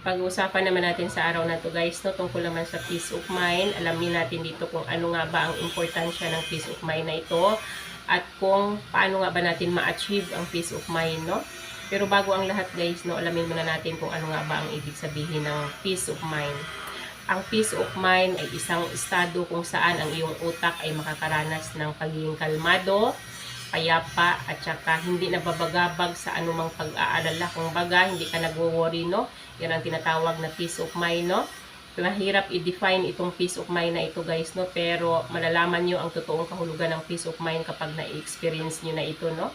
Pag-uusapan naman natin sa araw na to guys, no, tungkol naman sa peace of mind. Alamin natin dito kung ano nga ba ang importansya ng peace of mind na ito at kung paano nga ba natin ma-achieve ang peace of mind, no? Pero bago ang lahat guys, no, alamin muna natin kung ano nga ba ang ibig sabihin ng peace of mind. Ang peace of mind ay isang estado kung saan ang iyong utak ay makakaranas ng pagiging kalmado, payapa, at saka hindi nababagabag sa anumang pag-aalala. Kung baga, hindi ka nagwo-worry, no? Yan ang tinatawag na peace of mind, no? Mahirap i-define itong peace of mind na ito, guys, no? Pero malalaman nyo ang totoong kahulugan ng peace of mind kapag na-experience nyo na ito, no?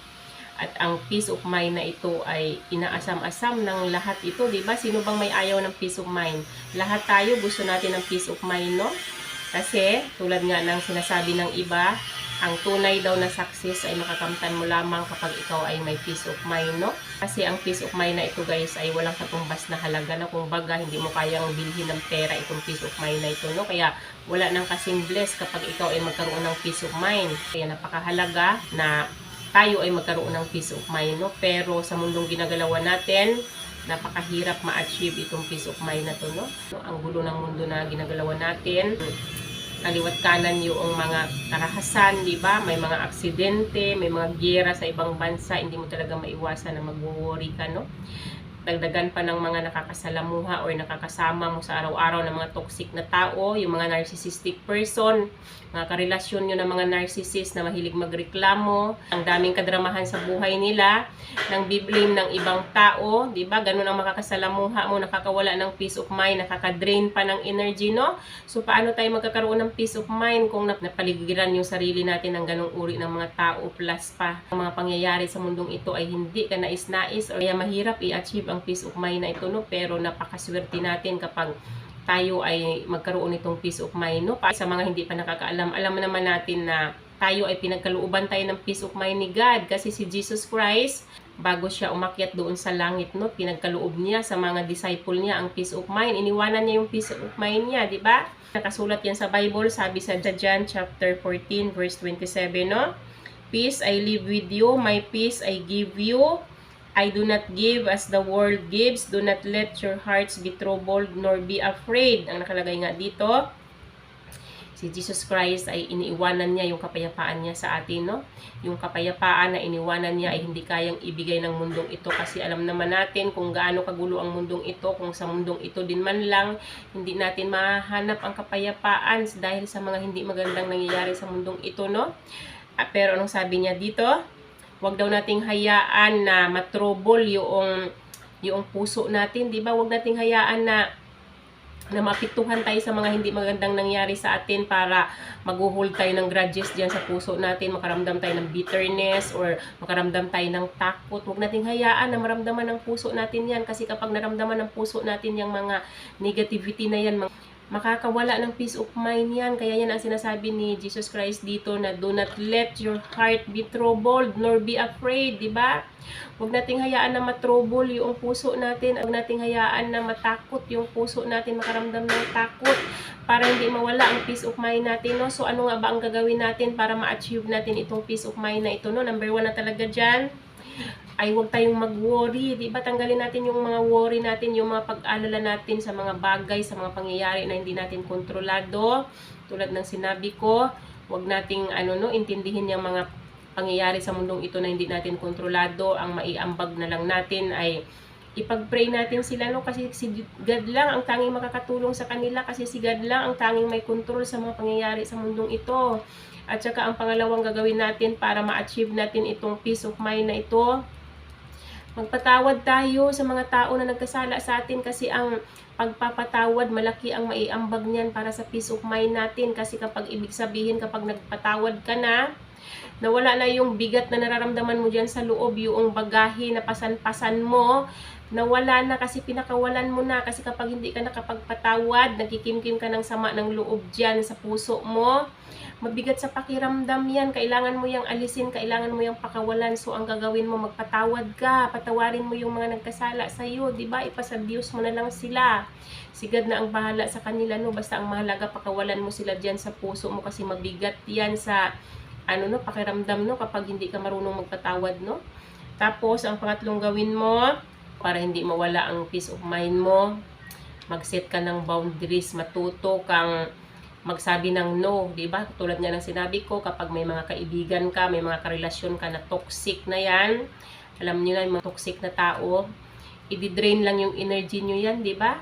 At ang peace of mind na ito ay inaasam-asam ng lahat ito, di ba? Sino bang may ayaw ng peace of mind? Lahat tayo gusto natin ng peace of mind, no? Kasi, tulad nga ng sinasabi ng iba, ang tunay daw na success ay makakamtan mo lamang kapag ikaw ay may peace of mind, no? Kasi ang peace of mind na ito guys ay walang katumbas na halaga na kung baga hindi mo kayang bilhin ng pera itong peace of mind na ito, no? Kaya wala nang kasing bless kapag ikaw ay magkaroon ng peace of mind. Kaya napakahalaga na tayo ay magkaroon ng peace of mind, no? Pero sa mundong ginagalawan natin, napakahirap ma-achieve itong peace of mind na to, no? Ang gulo ng mundo na ginagalawan natin, kaliwat kanan yung mga karahasan, di ba? May mga aksidente, may mga giyera sa ibang bansa, hindi mo talaga maiwasan na mag-worry ka, no? Dagdagan pa ng mga nakakasalamuha or nakakasama mo sa araw-araw ng mga toxic na tao, yung mga narcissistic person, mga karelasyon nyo ng mga narcissist na mahilig magreklamo, ang daming kadramahan sa buhay nila, nang biblame ng ibang tao, di ba? Ganun ang makakasalamuha mo, nakakawala ng peace of mind, nakakadrain pa ng energy, no? So, paano tayo magkakaroon ng peace of mind kung napaligiran yung sarili natin ng ganung uri ng mga tao, plus pa ang mga pangyayari sa mundong ito ay hindi ka nais-nais, o kaya mahirap i-achieve ang peace of mind na ito, no? Pero napakaswerte natin kapag tayo ay magkaroon nitong peace of mind, no? Sa mga hindi pa nakakaalam, alam naman natin na tayo ay pinagkalooban tayo ng peace of mind ni God kasi si Jesus Christ, bago siya umakyat doon sa langit, no, pinagkaloob niya sa mga disciple niya ang peace of mind. Iniwanan niya yung peace of mind niya, di ba? Nakasulat yan sa Bible, sabi sa John chapter 14 verse 27, no? Peace I leave with you, my peace I give you. I do not give as the world gives. Do not let your hearts be troubled nor be afraid. Ang nakalagay nga dito, si Jesus Christ ay iniiwanan niya yung kapayapaan niya sa atin, no? Yung kapayapaan na iniwanan niya ay hindi kayang ibigay ng mundong ito kasi alam naman natin kung gaano kagulo ang mundong ito, kung sa mundong ito din man lang hindi natin mahanap ang kapayapaan dahil sa mga hindi magandang nangyayari sa mundong ito, no? Pero anong sabi niya dito? Huwag daw nating hayaan na matrobol yung puso natin, di ba? Huwag nating hayaan na mapiktuhan tayo sa mga hindi magandang nangyari sa atin para mag-hold tayo ng grudges diyan sa puso natin, makaramdam tayo ng bitterness or makaramdam tayo ng takot. Huwag nating hayaan na maramdaman ng puso natin yan kasi kapag naramdaman ng puso natin yung mga negativity na yan, makakawala ng peace of mind yan. Kaya yan ang sinasabi ni Jesus Christ dito na do not let your heart be troubled nor be afraid, di ba? Huwag nating hayaan na matrouble yung puso natin. Huwag nating hayaan na matakot yung puso natin, makaramdam ng takot para hindi mawala ang peace of mind natin, no? So, ano nga ba ang gagawin natin para ma-achieve natin itong peace of mind na ito, no? Number 1 na talaga dyan ay huwag tayong mag-worry, di ba? Tanggalin natin yung mga worry natin, yung mga pag-alala natin sa mga bagay, sa mga pangyayari na hindi natin kontrolado. Tulad ng sinabi ko, huwag nating intindihin yung mga pangyayari sa mundong ito na hindi natin kontrolado. Ang maiambag na lang natin ay ipag-pray natin sila, no? Kasi si God lang ang tanging makakatulong sa kanila, kasi si God lang ang tanging may control sa mga pangyayari sa mundong ito. At saka ang pangalawang gagawin natin para ma-achieve natin itong peace of mind na ito, magpatawad tayo sa mga tao na nagkasala sa atin kasi ang pagpapatawad, malaki ang maiambag niyan para sa peace of mind natin. Kasi kapag ibig sabihin, kapag nagpatawad ka na, nawala na yung bigat na nararamdaman mo dyan sa loob, yung bagahe na pasan-pasan mo, nawala na kasi pinakawalan mo na. Kasi kapag hindi ka nakapagpatawad, nagkikimkim ka ng sama ng loob dyan sa puso mo, mabigat sa pakiramdam yan. Kailangan mo yung alisin, kailangan mo yung pakawalan. So, ang gagawin mo, magpatawad ka. Patawarin mo yung mga nagkasala sa'yo. Diba? Ipasa-Diyos mo na lang sila. Sigad na ang bahala sa kanila, no? Basta ang mahalaga, pakawalan mo sila dyan sa puso mo kasi mabigat yan sa, pakiramdam, no? Kapag hindi ka marunong magpatawad, no? Tapos, ang pangatlong gawin mo, para hindi mawala ang peace of mind mo, mag-set ka ng boundaries, matuto kang magsabi ng no, di ba? Tulad nga ng sinabi ko, kapag may mga kaibigan ka, may mga karelasyon ka na toxic na yan, alam niyo na yung mga toxic na tao, i-drain lang yung energy niyo yan, di ba?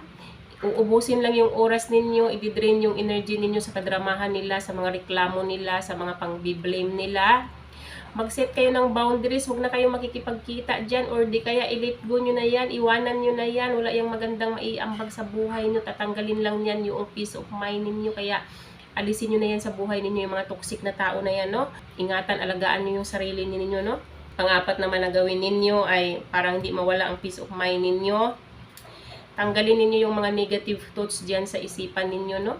Uubusin lang yung oras ninyo, i-drain yung energy ninyo sa kadramahan nila, sa mga reklamo nila, sa mga pang-blame nila. Mag-set kayo ng boundaries, huwag na kayong makikipagkita dyan, or di kaya i-let go nyo na yan, iwanan nyo na yan, wala yung magandang maiambag sa buhay nyo, tatanggalin lang yan yung peace of mind ninyo, kaya alisin nyo na yan sa buhay ninyo, yung mga toxic na tao na yan, no? Ingatan, alagaan nyo yung sarili ninyo, no? Pang-apat naman na gawin ninyo ay para hindi mawala ang peace of mind ninyo, tanggalin ninyo yung mga negative thoughts diyan sa isipan ninyo, no?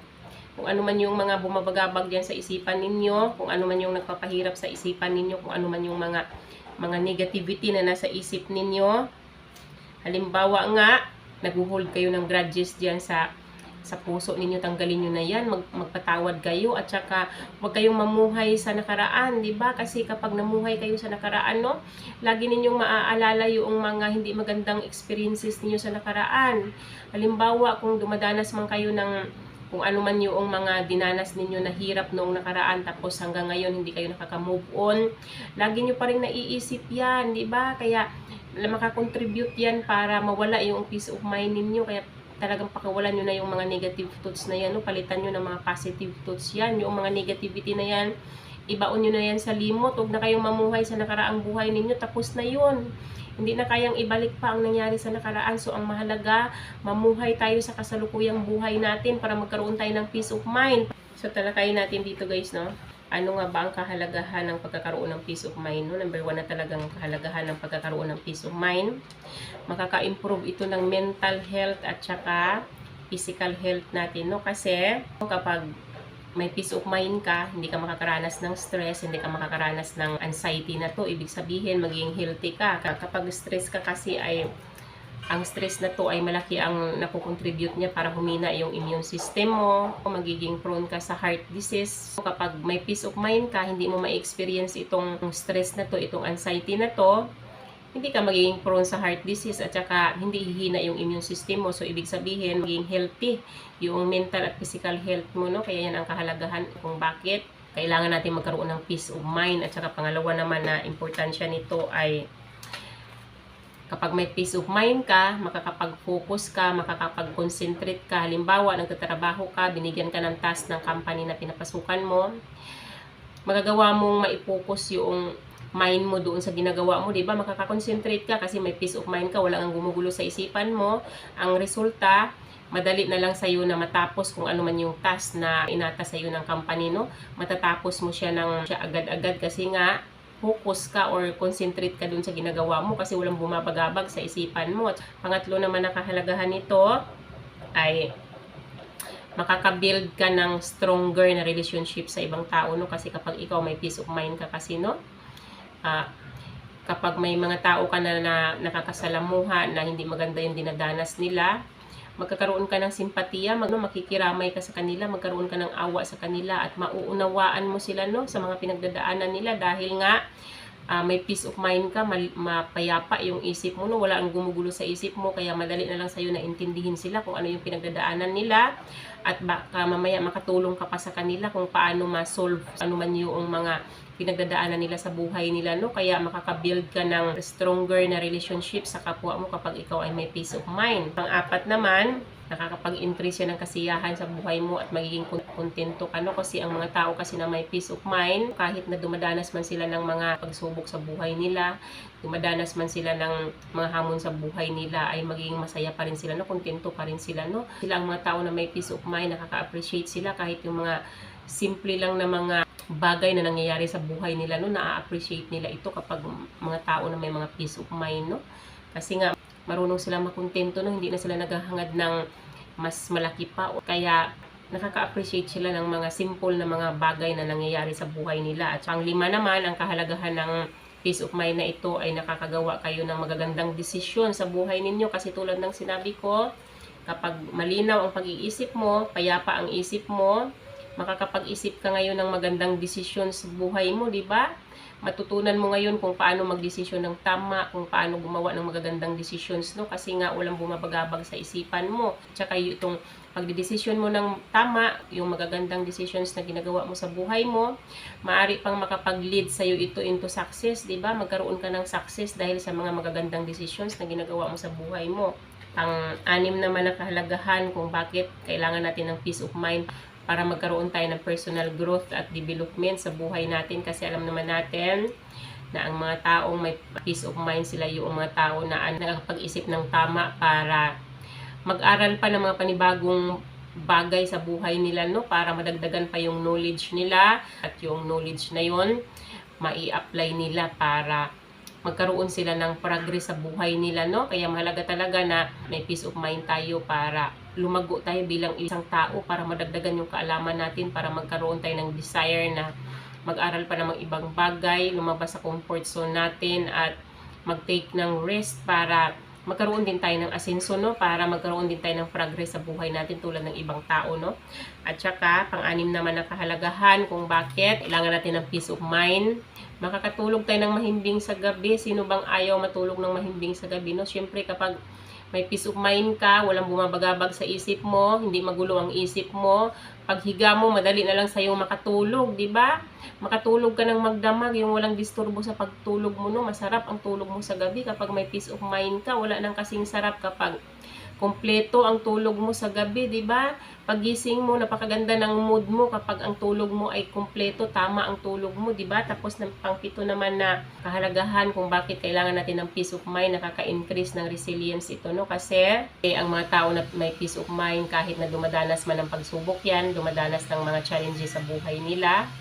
Kung ano man yung mga bumabagabag diyan sa isipan ninyo, kung ano man yung nagpapahirap sa isipan ninyo, kung ano man yung mga negativity na nasa isip ninyo. Halimbawa nga, nag-hold kayo ng grudges diyan sa puso ninyo, tanggalin nyo na yan, magpatawad kayo, at saka huwag kayong mamuhay sa nakaraan, di ba? Kasi kapag namuhay kayo sa nakaraan, no, lagi ninyong maaalala yung mga hindi magandang experiences ninyo sa nakaraan. Halimbawa, kung dumadanas man kayo ng kung ano man yung mga dinanas ninyo na hirap noong nakaraan, tapos hanggang ngayon hindi kayo nakaka-move on, lagi nyo pa rin naiisip yan, di ba? Kaya makakontribute yan para mawala yung peace of mind ninyo, kaya talagang pakawalan nyo na yung mga negative thoughts na yan, no? Palitan nyo ng mga positive thoughts yan, yung mga negativity na yan, ibaon nyo na yan sa limot, huwag na kayong mamuhay sa nakaraang buhay ninyo, tapos na yun, hindi na kayang ibalik pa ang nangyari sa nakaraan. So ang mahalaga, mamuhay tayo sa kasalukuyang buhay natin para magkaroon tayo ng peace of mind. So talakayin natin dito guys, no? Ano nga ba ang kahalagahan ng pagkakaroon ng peace of mind? No? Number 1 na talagang kahalagahan ng pagkakaroon ng peace of mind. Makaka-improve ito ng mental health at saka physical health natin. No? Kasi kapag may peace of mind ka, hindi ka makakaranas ng stress, hindi ka makakaranas ng anxiety na to. Ibig sabihin, maging healthy ka. Kapag stress ka kasi ay ang stress na to ay malaki ang nakukontribute niya para humina yung immune system mo, magiging prone ka sa heart disease. Kapag may peace of mind ka, hindi mo ma-experience itong stress na to, itong anxiety na to, hindi ka magiging prone sa heart disease at saka hindi hihina yung immune system mo. So, ibig sabihin, magiging healthy yung mental at physical health mo, no? Kaya yan ang kahalagahan kung bakit kailangan natin magkaroon ng peace of mind. At saka pangalawa naman na importansya nito ay kapag may peace of mind ka, makakapag-focus ka, makakapag-concentrate ka. Halimbawa, nagtatrabaho ka, binigyan ka ng task ng company na pinapasukan mo, magagawa mong mai-focus yung mind mo doon sa ginagawa mo, di ba? Makaka-concentrate ka kasi may peace of mind ka, wala kang gumugulo sa isipan mo. Ang resulta, madali na lang sa'yo na matapos kung ano man yung task na inata sa'yo ng company, no? Matatapos mo siya agad-agad kasi nga, focus ka or concentrate ka dun sa ginagawa mo kasi walang bumabagabag sa isipan mo. At pangatlo naman na kahalagahan nito ay makaka-build ka ng stronger na relationship sa ibang tao, no? Kasi kapag ikaw may peace of mind ka kasi, no? Kapag may mga tao ka na nakakasalamuha na hindi maganda yung dinadanas nila, magkakaroon ka ng simpatiya, makikiramay ka sa kanila, magkaroon ka ng awa sa kanila at mauunawaan mo sila, no, sa mga pinagdadaanan nila dahil nga may peace of mind ka, mapayapa yung isip mo, no, wala ang gumugulo sa isip mo, kaya madali na lang sa'yo na intindihin sila kung ano yung pinagdadaanan nila at baka mamaya makatulong ka pa sa kanila kung paano ma-solve ano man yung mga pinagdadaanan nila sa buhay nila, no? Kaya makaka-build ka ng stronger na relationship sa kapwa mo kapag ikaw ay may peace of mind. Pang-apat naman, nakakapag-increase yan ng kasiyahan sa buhay mo at magiging kontento ka, no? Kasi ang mga tao kasi na may peace of mind, kahit na dumadanas man sila ng mga pagsubok sa buhay nila, dumadanas man sila ng mga hamon sa buhay nila, ay magiging masaya pa rin sila, no? Kontento pa rin sila, no? Sila ang mga tao na may peace of mind, nakaka-appreciate sila kahit yung mga simple lang na mga bagay na nangyayari sa buhay nila, no, na-appreciate nila ito kapag mga tao na may mga peace of mind, no? Kasi nga marunong sila makontento, no, hindi na sila naghahangad ng mas malaki pa, kaya nakaka-appreciate sila ng mga simple na mga bagay na nangyayari sa buhay nila. At ang lima naman, ang kahalagahan ng peace of mind na ito ay nakakagawa kayo ng magagandang desisyon sa buhay ninyo kasi tulad ng sinabi ko, kapag malinaw ang pag-iisip mo, payapa ang isip mo, makakapag-isip ka ngayon ng magandang desisyon sa buhay mo, di ba? matutunan mo ngayon kung paano magdesisyon ng tama, kung paano gumawa ng magagandang decisions, no? Kasi nga walang bumabagabag sa isipan mo. Tsaka itong pagdidesisyon mo ng tama, yung magagandang decisions na ginagawa mo sa buhay mo, maaari pang makapag-lead sa'yo ito into success, di ba? Magkaroon ka ng success dahil sa mga magagandang decisions na ginagawa mo sa buhay mo. Pang-anim naman na kahalagahan kung bakit kailangan natin ng peace of mind para magkaroon tayo ng personal growth at development sa buhay natin, kasi alam naman natin na ang mga taong may peace of mind, sila yung mga tao na nakakapag-isip ng tama para mag-aral pa ng mga panibagong bagay sa buhay nila, no? Para madagdagan pa yung knowledge nila, at yung knowledge na yon mai-apply nila para magkaroon sila ng progress sa buhay nila, no? Kaya mahalaga talaga na may peace of mind tayo para lumago tayo bilang isang tao, para madagdagan yung kaalaman natin, para magkaroon tayo ng desire na mag-aral pa ng mga ibang bagay, lumabas sa comfort zone natin, at mag-take ng rest para magkaroon din tayo ng asenso, no? Para magkaroon din tayo ng progress sa buhay natin tulad ng ibang tao, no? At saka, pang-anim naman na kahalagahan kung bakit kailangan natin ng peace of mind. Makakatulog tayo ng mahimbing sa gabi. Sino bang ayaw matulog ng mahimbing sa gabi, no? Siyempre, kapag may peace of mind ka, walang bumabagabag sa isip mo, hindi magulo ang isip mo, paghiga mo, madali na lang sa'yo makatulog, di ba? Makatulog ka ng magdamag, yung walang disturbo sa pagtulog mo, no? Masarap ang tulog mo sa gabi kapag may peace of mind ka. Wala nang kasing sarap kapag kompleto ang tulog mo sa gabi, di ba? Pagising mo, napakaganda ng mood mo kapag ang tulog mo ay kompleto, tama ang tulog mo, di ba? Tapos ng pang-pito naman na kahalagahan kung bakit kailangan natin ng peace of mind, nakaka-increase ng resilience ito, no? Kasi ang mga tao na may peace of mind, kahit na dumadanas man ng pagsubok yan, dumadanas ng mga challenges sa buhay nila,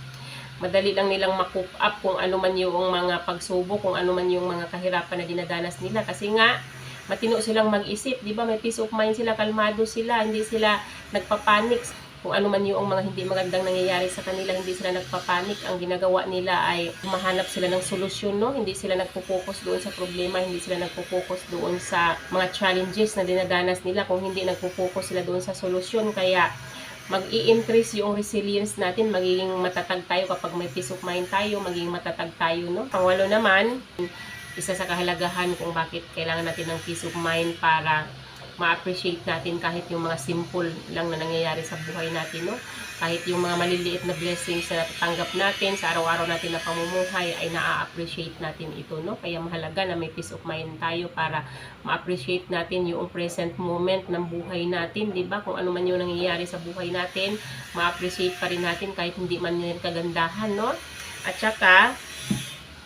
madali lang nilang ma-cope up kung ano man yung mga pagsubok, kung ano man yung mga kahirapan na dinadanas nila, kasi nga matino silang mag-isip, di ba? May peace of mind sila, kalmado sila, hindi sila nagpapanik. Kung ano man yung mga hindi magandang nangyayari sa kanila, hindi sila nagpapanik. Ang ginagawa nila ay humahanap sila ng solusyon, no? Hindi sila nagpo-focus doon sa problema, hindi sila nagpo-focus doon sa mga challenges na dinadanas nila, kung hindi nagpo-focus sila doon sa solusyon. Kaya mag-i-increase yung resilience natin, magiging matatag tayo kapag may peace of mind tayo, magiging matatag tayo, no? Pangwalo naman, isa sa kahalagahan kung bakit kailangan natin ng peace of mind para ma-appreciate natin kahit yung mga simple lang na nangyayari sa buhay natin, no? Kahit yung mga maliliit na blessings na natatanggap natin sa araw-araw natin na pamumuhay ay na-appreciate natin ito, no? Kaya mahalaga na may peace of mind tayo para ma-appreciate natin yung present moment ng buhay natin, di ba? Kung ano man yung nangyayari sa buhay natin, ma-appreciate pa rin natin kahit hindi man yun kagandahan, no? At saka,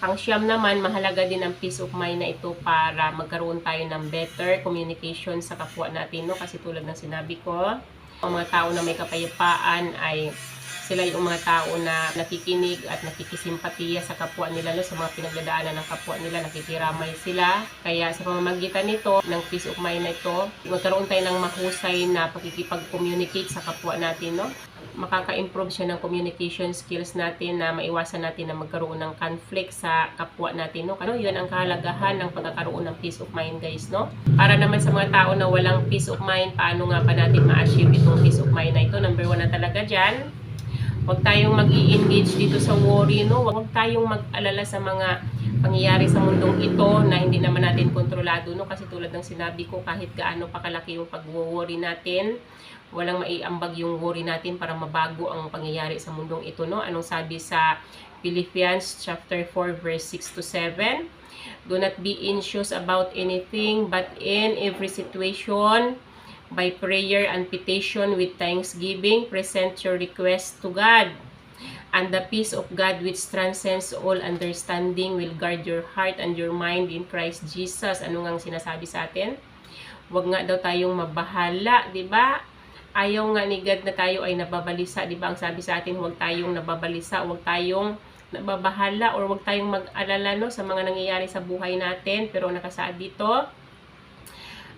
pang-siyam naman, mahalaga din ang peace of mind na ito para magkaroon tayo ng better communication sa kapwa natin, no? Kasi tulad ng sinabi ko, ang mga tao na may kapayapaan ay sila yung mga tao na nakikinig at nakikisimpatiya sa kapwa nila, no? Sa mga pinagdadaanan ng kapwa nila, nakikiramay sila. Kaya sa pamamagitan nito, ng peace of mind na ito, magkaroon tayo ng mahusay na pakikipag-communicate sa kapwa natin, no? Makaka-improve siya ng communication skills natin na maiwasan natin na magkaroon ng conflict sa kapwa natin, no? Ano, yun ang kahalagahan ng pagkakaroon ng peace of mind, guys, no? Para naman sa mga tao na walang peace of mind, paano nga pa natin ma-achieve itong peace of mind na ito? Number 1 na talaga dyan, huwag tayong mag-i-engage dito sa worry, no? Huwag tayong mag-alala sa mga pangyayari sa mundong ito na hindi naman natin kontrolado, no? Kasi tulad ng sinabi ko, kahit gaano pa kalaki yung pag-worry natin, walang maiambag yung worry natin para mabago ang pangyayari sa mundong ito, no? Anong sabi sa Philippians chapter 4 verse 6 to 7? Do not be anxious about anything, but in every situation, by prayer and petition with thanksgiving, present your request to God. And the peace of God which transcends all understanding will guard your heart and your mind in Christ Jesus. Ano nga sinasabi sa atin? Huwag nga daw tayong mabahala, di ba? Ayaw nga ni God na tayo ay nababalisa, di ba? Ang sabi sa atin, huwag tayong nababalisa, huwag tayong nababahala, or huwag tayong mag-alala, no, sa mga nangyayari sa buhay natin. Pero nakasaad dito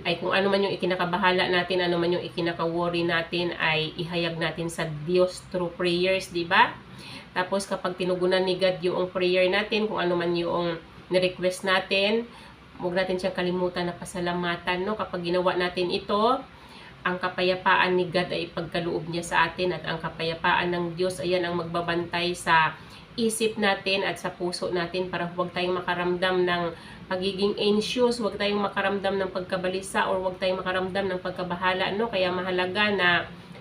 ay kung ano man yung ikinakabahala natin, ano man yung ikinaka-worry natin, ay ihayag natin sa Diyos through prayers, di ba? Tapos kapag tinugunan ni God yung prayer natin, kung ano man yung ni-request natin, huwag natin siyang kalimutan na pasalamatan, no? Kapag ginawa natin ito, ang kapayapaan ni God ay ipagkaloob niya sa atin, at ang kapayapaan ng Diyos, ayan ang magbabantay sa isip natin at sa puso natin para huwag tayong makaramdam ng pagiging anxious, huwag tayong makaramdam ng pagkabalisa or huwag tayong makaramdam ng pagkabahala, no? Kaya mahalaga na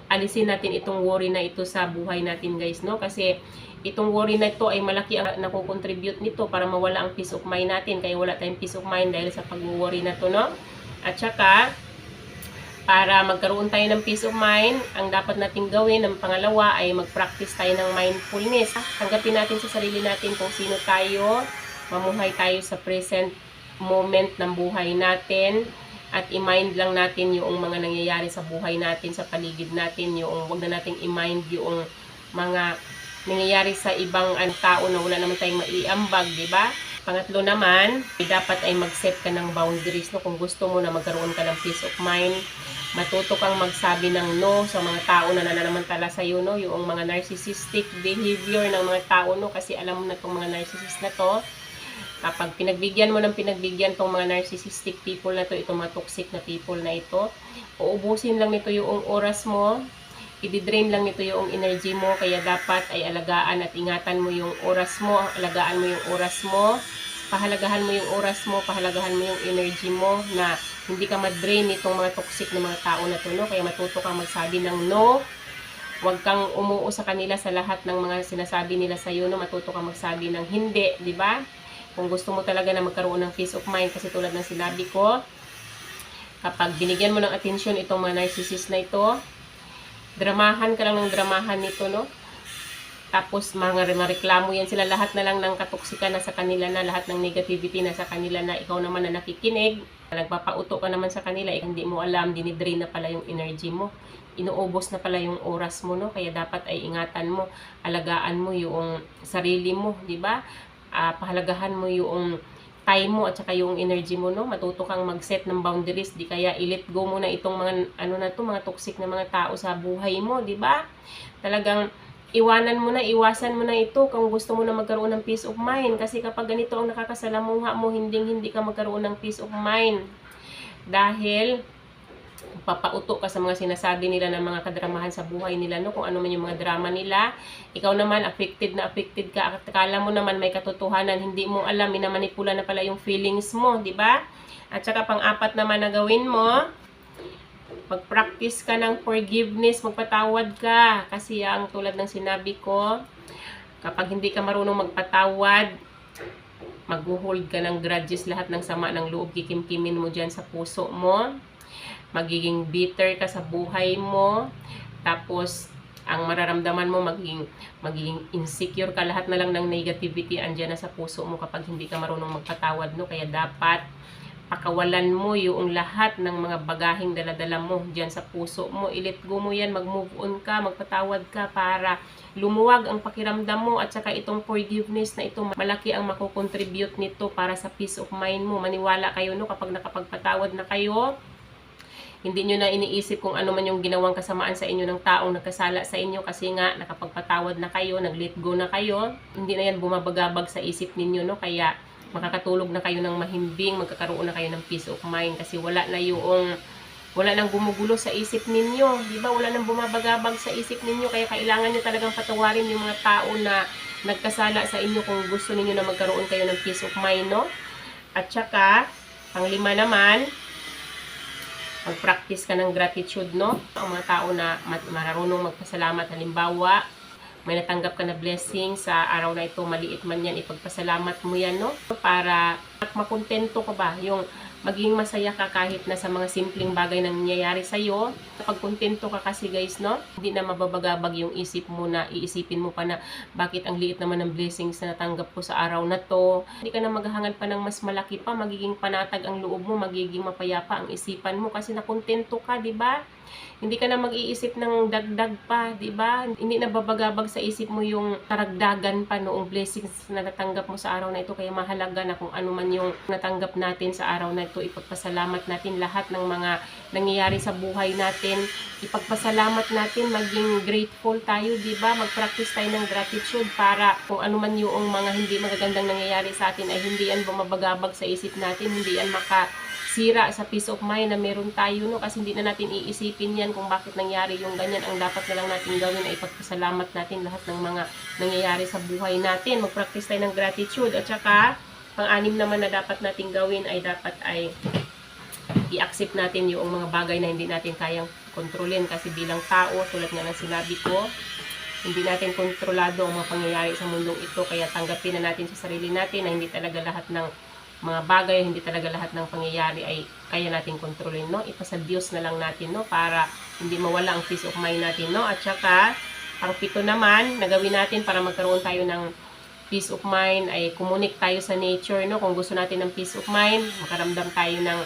alisin natin itong worry na ito sa buhay natin, guys, no? Kasi itong worry na ito ay malaki ang nakukontribute nito para mawala ang peace of mind natin. Kaya wala tayong peace of mind dahil sa pag-worry na to, no? At saka, para magkaroon tayo ng peace of mind, ang dapat nating gawin, ang pangalawa ay mag-practice tayo ng mindfulness. Tanggapin natin sa sarili natin kung sino tayo, mamuhay tayo sa present moment ng buhay natin, at i-mind lang natin yung mga nangyayari sa buhay natin, sa paligid natin, yung wag na nating i-mind yung mga nangyayari sa ibang tao na wala naman tayong maiambag, di ba? Pangatlo naman, dapat ay mag-set ka ng boundaries, no? Kung gusto mo na magkaroon ka ng peace of mind, matuto kang magsabi ng no sa mga tao na nananamantala sa iyo, no? Yung mga narcissistic behavior ng mga tao, no? Kasi alam mo na itong mga narcissist na to, kapag pinagbigyan mo ng pinagbigyan tong mga narcissistic people na to, itong mga toxic na people na ito, uubusin lang nito yung oras mo, i-drain lang nito yung energy mo, kaya dapat ay alagaan at ingatan mo yung oras mo, alagaan mo yung oras mo, pahalagahan mo yung oras mo, pahalagahan mo yung energy mo, na hindi ka ma-drain itong mga toxic na mga tao na to, no? Kaya matuto kang magsabi ng no, huwag kang umuo sa kanila sa lahat ng mga sinasabi nila sa iyo, no? Matuto kang magsabi ng hindi, di ba? Kung gusto mo talaga na magkaroon ng peace of mind, kasi tulad ng sinabi ko, kapag binigyan mo ng atensyon itong mga narcissist na ito, dramahan ka lang ng dramahan nito, no? Tapos mga reklamo yan sila, lahat na lang ng katoksikan na sa kanila na, lahat ng negativity na sa kanila na, ikaw naman na nakikinig, nagpapauto ka naman sa kanila, hindi mo alam, dinidrain na pala yung energy mo, inuubos na pala yung oras mo, no? Kaya dapat ay ingatan mo, alagaan mo yung sarili mo, di ba? Pahalagahan mo yung time mo at saka yung energy mo, no? Matuto kang mag-set ng boundaries, di kaya i-let go mo na itong mga mga toxic na mga tao sa buhay mo, di ba? Talagang iwanan mo na, iwasan mo na ito kung gusto mo na magkaroon ng peace of mind, kasi kapag ganito ang nakakasalamuha mo, hindi ka magkaroon ng peace of mind dahil papauto ka sa mga sinasabi nila ng mga kadramahan sa buhay nila, no? Kung ano man yung mga drama nila, ikaw naman affected ka, at akala mo naman may katotohanan, hindi mo alam, minamanipula na pala yung feelings mo, di ba? At saka pang-apat naman na gawin mo, mag-practice ka ng forgiveness, magpatawad ka, kasi ang tulad ng sinabi ko, kapag hindi ka marunong magpatawad, mag-hold ka ng grudges, lahat ng sama ng loob, kikim-kimin mo dyan sa puso mo, magiging bitter ka sa buhay mo, tapos ang mararamdaman mo, magiging insecure ka, lahat na lang ng negativity andyan na sa puso mo kapag hindi ka marunong magpatawad, no? Kaya dapat pakawalan mo yung lahat ng mga bagaheng daladala mo dyan sa puso mo, i-let go mo yan, mag-move on ka, magpatawad ka para lumuwag ang pakiramdam mo. At saka itong forgiveness na ito, malaki ang makukontribute nito para sa peace of mind mo. Maniwala kayo, no? Kapag nakapagpatawad na kayo, hindi nyo na iniisip kung ano man yung ginawang kasamaan sa inyo ng taong nagkasala sa inyo, kasi nga nakapagpatawad na kayo, nag-let go na kayo, hindi na yan bumabagabag sa isip ninyo, no? Kaya makakatulog na kayo ng mahimbing, magkakaroon na kayo ng peace of mind, kasi wala nang gumugulo sa isip ninyo, di ba? Wala nang bumabagabag sa isip ninyo, kaya kailangan nyo talagang patawarin yung mga tao na nagkasala sa inyo kung gusto ninyo na magkaroon kayo ng peace of mind, no? At saka, panglima naman, mag-practice ka ng gratitude, no? Ang mga tao na marunong magpasalamat, halimbawa, may natanggap ka na blessing sa araw na ito, maliit man yan, ipagpasalamat mo yan, no? Para makontento ka ba, yung maging masaya ka kahit na sa mga simpleng bagay na nangyayari sa'yo. Kapag kontento ka kasi, guys, no? Hindi na mababagabag yung isip mo na iisipin mo pa na bakit ang liit naman ng blessings na natanggap ko sa araw na to. Hindi ka na maghahangad pa ng mas malaki pa, magiging panatag ang loob mo, magiging mapayapa ang isipan mo kasi nakontento ka, di ba? Hindi ka na mag-iisip ng dagdag pa, di ba? Hindi na babagabag sa isip mo yung karagdagan pa noong blessings na natanggap mo sa araw na ito. Kaya mahalaga na kung ano man yung natanggap natin sa araw na ito, ipagpasalamat natin lahat ng mga nangyayari sa buhay natin. Ipagpasalamat natin, maging grateful tayo, di ba? Mag-practice tayo ng gratitude para kung ano man yung mga hindi magagandang nangyayari sa atin ay hindi yan bumabagabag sa isip natin, hindi yan sira sa peace of mind na meron tayo, no? Kasi hindi na natin iisipin yan kung bakit nangyari yung ganyan. Ang dapat na lang natin gawin ay ipagpasalamat natin lahat ng mga nangyayari sa buhay natin. Mag-practice tayo ng gratitude. At saka, pang-anim naman na dapat natin gawin ay dapat ay i-accept natin yung mga bagay na hindi natin kayang kontrolin. Kasi bilang tao, tulad nga ng sinabi ko, hindi natin kontrolado ang mga pangyayari sa mundong ito. Kaya tanggapin na natin sa sarili natin na hindi talaga lahat ng mga bagay, hindi talaga lahat ng pangyayari ay kaya natin kontrolin, no? Ipasa Diyos na lang natin, no? Para hindi mawala ang peace of mind natin, no? At saka, ang pito naman, na gawin natin para magkaroon tayo ng peace of mind ay kumunik tayo sa nature, no? Kung gusto natin ng peace of mind, makaramdam tayo ng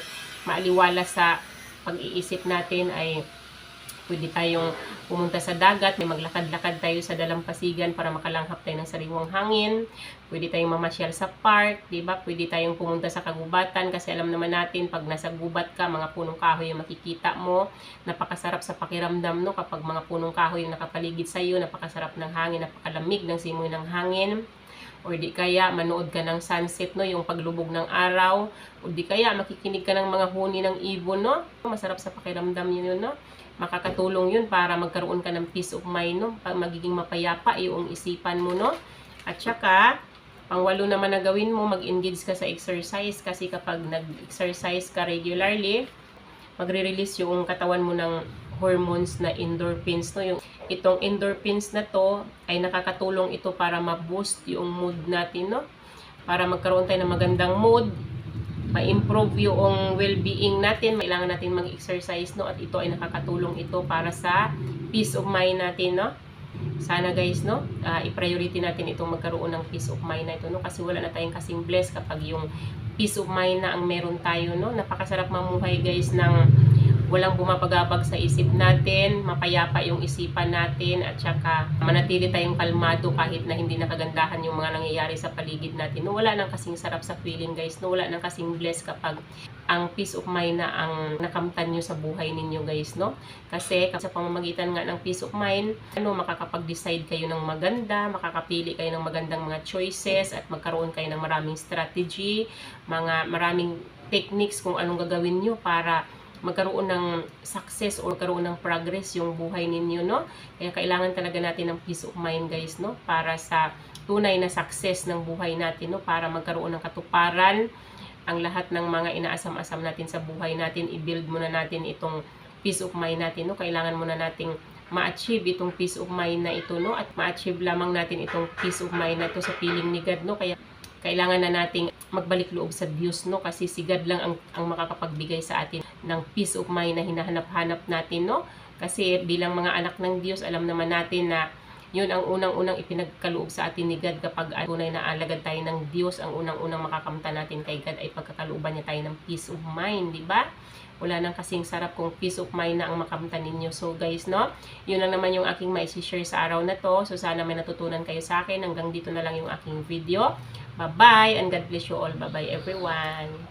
maaliwala sa pag-iisip natin ay pwede tayong pumunta sa dagat, may maglakad-lakad tayo sa dalampasigan para makalanghap tayo ng sariwang hangin. Pwede tayong mamasyal sa park, di ba? Pwede tayong pumunta sa kagubatan kasi alam naman natin pag nasa gubat ka, mga punong kahoy yung makikita mo. Napakasarap sa pakiramdam, no? Kapag mga punong kahoy yung nakapaligid sa iyo, napakasarap ng hangin, napakalamig ng simoy ng hangin. O di kaya manood ka ng sunset, no, yung paglubog ng araw. O di kaya makikinig ka ng mga huni ng ibon, no? Masarap sa pakiramdam yun, no? Makakatulong yun para magkaroon ka ng peace of mind, no? Magiging mapayapa yung isipan mo, no? At saka, pangwalo naman na gawin mo, mag-engage ka sa exercise kasi kapag nag-exercise ka regularly, magre-release yung katawan mo ng hormones na endorphins, no? Itong endorphins na to ay nakakatulong ito para ma-boost yung mood natin, no? Para magkaroon tayo ng magandang mood, ma-improve yung well-being natin, kailangan natin mag-exercise, no? At ito ay nakakatulong ito para sa peace of mind natin, no? Sana guys, no, i-priority natin itong magkaroon ng peace of mind na ito, no? Kasi wala na tayong kasing blessed kapag yung peace of mind na ang meron tayo, no? Napakasarap mamuhay guys ng walang bumabagabag sa isip natin, mapayapa yung isipan natin, at saka manatili tayong kalmado kahit na hindi nakagandahan yung mga nangyayari sa paligid natin. No, wala nang kasing sarap sa feeling guys, no, wala nang kasing blessed kapag ang peace of mind na ang nakamtan nyo sa buhay ninyo guys, no? Kasi sa pamamagitan nga ng peace of mind, ano, makakapag-decide kayo ng maganda, makakapili kayo ng magandang mga choices, at magkaroon kayo ng maraming strategy, maraming techniques kung anong gagawin nyo para magkaroon ng success o magkaroon ng progress yung buhay ninyo, no? Kaya kailangan talaga natin ng peace of mind guys, no? Para sa tunay na success ng buhay natin, no? Para magkaroon ng katuparan ang lahat ng mga inaasam-asam natin sa buhay natin, i-build muna natin itong peace of mind natin, no? Kailangan muna nating ma-achieve itong peace of mind na ito, no? At ma-achieve lamang natin itong peace of mind na ito sa piling ni God, no? Kaya kailangan na nating magbalik loob sa Diyos, no? Kasi si God lang ang makakapagbigay sa atin ng peace of mind na hinahanap-hanap natin, no? Kasi bilang mga anak ng Diyos, alam naman natin na yun ang unang-unang ipinagkaloob sa atin ni God kapag tunay na alagad tayo ng Diyos. Ang unang-unang makakamtan natin kay God ay pagkakalooban niya tayo ng peace of mind, di ba? Wala nang kasing sarap kung peace of mind na ang makamtan ninyo. So guys, no, yun lang naman yung aking mai-share sa araw na to. So sana may natutunan kayo sa akin. Hanggang dito na lang yung aking video. Bye-bye and God bless you all. Bye-bye everyone.